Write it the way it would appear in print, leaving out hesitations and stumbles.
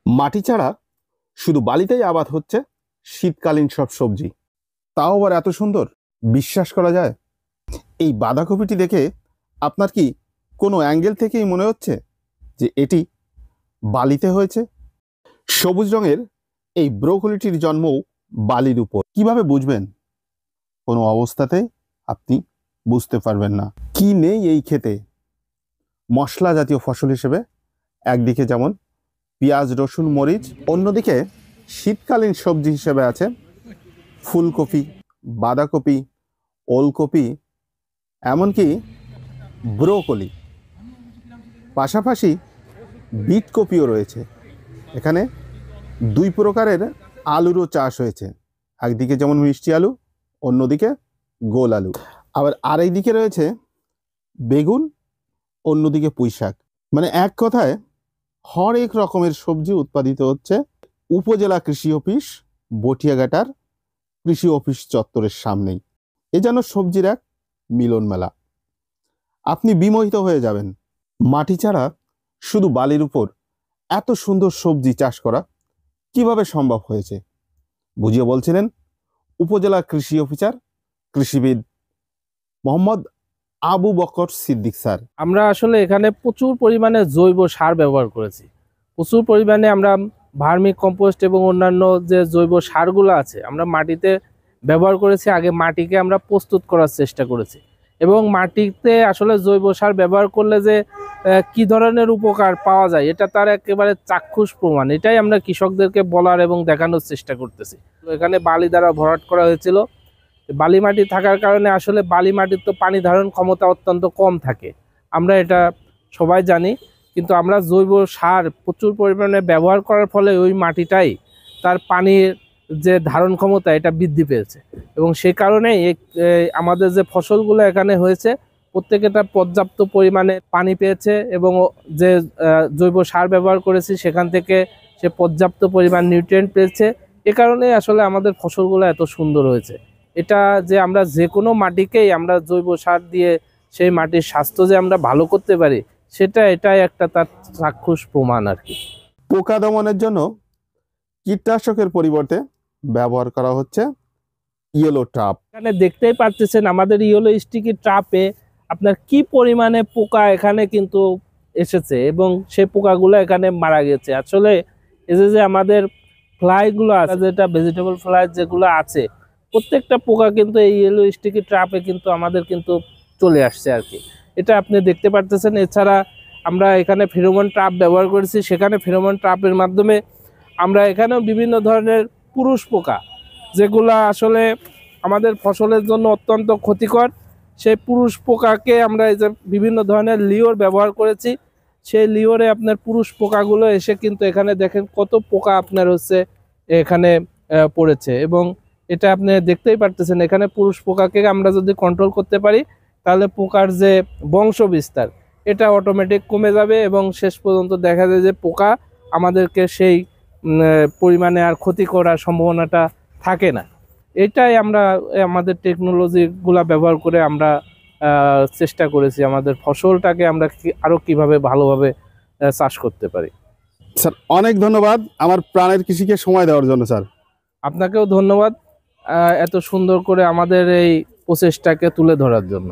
মাটি ছাড়া শুধু বালিতেই আবাদ হচ্ছে শীতকালীন সব সবজি, তাও আবার এত সুন্দর, বিশ্বাস করা যায়? এই বাঁধাকপিটি দেখে আপনার কি কোনো অ্যাঙ্গেল থেকেই মনে হচ্ছে যে এটি বালিতে হয়েছে? সবুজ রঙের এই ব্রোকলিটির জন্মও বালির উপর। কিভাবে বুঝবেন? কোনো অবস্থাতেই আপনি বুঝতে পারবেন না। কি নেই এই খেতে? মশলা জাতীয় ফসল হিসেবে একদিকে যেমন পেঁয়াজ, রসুন, মরিচ, অন্যদিকে শীতকালীন সবজি হিসেবে আছে ফুলকপি, বাঁধাকপি, ওলকপি, এমনকি ব্রোকলি। পাশাপাশি বিট কপিও রয়েছে। এখানে দুই প্রকারের আলুরও চাষ হয়েছে, একদিকে যেমন মিষ্টি আলু, অন্যদিকে গোল আলু। আবার আরেকদিকে রয়েছে বেগুন, অন্যদিকে পুঁই শাক। মানে এক কথায় হরেক রকমের সবজি উৎপাদিত হচ্ছে উপজেলা কৃষি অফিস বটিয়াঘাটার কৃষি অফিস চত্বরের সামনেই। এ যেন সবজির এক মিলন মেলা। আপনি বিমোহিত হয়ে যাবেন। মাটি ছাড়া শুধু বালির উপর এত সুন্দর সবজি চাষ করা কিভাবে সম্ভব হয়েছে বুঝিয়ে বলছিলেন উপজেলা কৃষি অফিসার কৃষিবিদ মোহাম্মদ আবু বকর সিদ্দিক স্যার। আমরা আসলে এখানে প্রচুর পরিমাণে জৈব সার ব্যবহার করেছি। প্রচুর পরিমাণে আমরা ভার্মি কম্পোস্ট এবং অন্যান্য যে জৈব সারগুলো আছে আমরা মাটিতে ব্যবহার করেছি। আগে মাটিকে আমরা প্রস্তুত করার চেষ্টা করেছি এবং মাটিতে আসলে জৈব সার ব্যবহার করলে যে কি ধরনের উপকার পাওয়া যায় এটা তার একেবারে চাক্ষুষ প্রমাণ। এটাই আমরা কৃষকদেরকে বলার এবং দেখানোর চেষ্টা করতেছি। এখানে বালি দ্বারা ভরাট করা হয়েছিল। বালি মাটি থাকার কারণে আসলে বালি মাটির তো পানি ধারণ ক্ষমতা অত্যন্ত কম থাকে, আমরা এটা সবাই জানি। কিন্তু আমরা জৈব সার প্রচুর পরিমাণে ব্যবহার করার ফলে ওই মাটিটাই তার পানির যে ধারণ ক্ষমতা এটা বৃদ্ধি পেয়েছে এবং সে কারণেই আমাদের যে ফসলগুলো এখানে হয়েছে প্রত্যেকটা পর্যাপ্ত পরিমাণে পানি পেয়েছে এবং যে জৈব সার ব্যবহার করেছি সেখান থেকে সে পর্যাপ্ত পরিমাণ নিউট্রিয়েন্ট পেয়েছে। এ কারণেই আসলে আমাদের ফসলগুলো এত সুন্দর হয়েছে। এটা যে আমরা যে কোনো মাটিকেই আমরা জৈব সার দিয়ে সেই মাটির স্বাস্থ্য যে আমরা ভালো করতে পারি এটাই একটা তার চাক্ষুষ প্রমাণ আর কি। পোকা দমনের জন্য কীটনাশকের পরিবর্তে ব্যবহার করা হচ্ছে ইয়েলো ট্রাপ। এখানে দেখতেই পাচ্ছেন আমাদের ইয়েলো স্টিকি ট্রাপে আপনার কি পরিমাণে পোকা এখানে কিন্তু এসেছে এবং সেই পোকাগুলো এখানে মারা গেছে। আসলে এই যে আমাদের ফ্লাইগুলো আছে, যেটা ভেজিটেবল ফ্লাই যেগুলো আছে, প্রত্যেকটা পোকা কিন্তু এই ইয়েলো স্টিকি ট্রাপে কিন্তু আমাদের কিন্তু চলে আসছে আর কি। এটা আপনি দেখতে পারতেছেন। এছাড়া আমরা এখানে ফেরোমন ট্রাপ ব্যবহার করেছি। সেখানে ফেরোমন ট্রাপের মাধ্যমে আমরা এখানেও বিভিন্ন ধরনের পুরুষ পোকা যেগুলো আসলে আমাদের ফসলের জন্য অত্যন্ত ক্ষতিকর, সেই পুরুষ পোকাকে আমরা এই যে বিভিন্ন ধরনের লিওর ব্যবহার করেছি। সেই লিওরে আপনার পুরুষ পোকাগুলো এসে কিন্তু এখানে দেখেন কত পোকা আপনার হচ্ছে এখানে পড়েছে এবং এটা আপনি দেখতেই পারতেছেন। এখানে পুরুষ পোকাকে আমরা যদি কন্ট্রোল করতে পারি তাহলে পোকার যে বংশ বিস্তার এটা অটোমেটিক কমে যাবে এবং শেষ পর্যন্ত দেখা যায় যে পোকা আমাদেরকে সেই পরিমাণে আর ক্ষতি করার সম্ভাবনাটা থাকে না। এটাই আমরা আমাদের টেকনোলজিগুলা ব্যবহার করে আমরা চেষ্টা করেছি আমাদের ফসলটাকে আমরা আরও কিভাবে ভালোভাবে চাষ করতে পারি। স্যার অনেক ধন্যবাদ আমার প্রাণের কৃষিকে সময় দেওয়ার জন্য। স্যার আপনাকেও ধন্যবাদ এত সুন্দর করে আমাদের এই প্রচেষ্টাকে তুলে ধরার জন্য।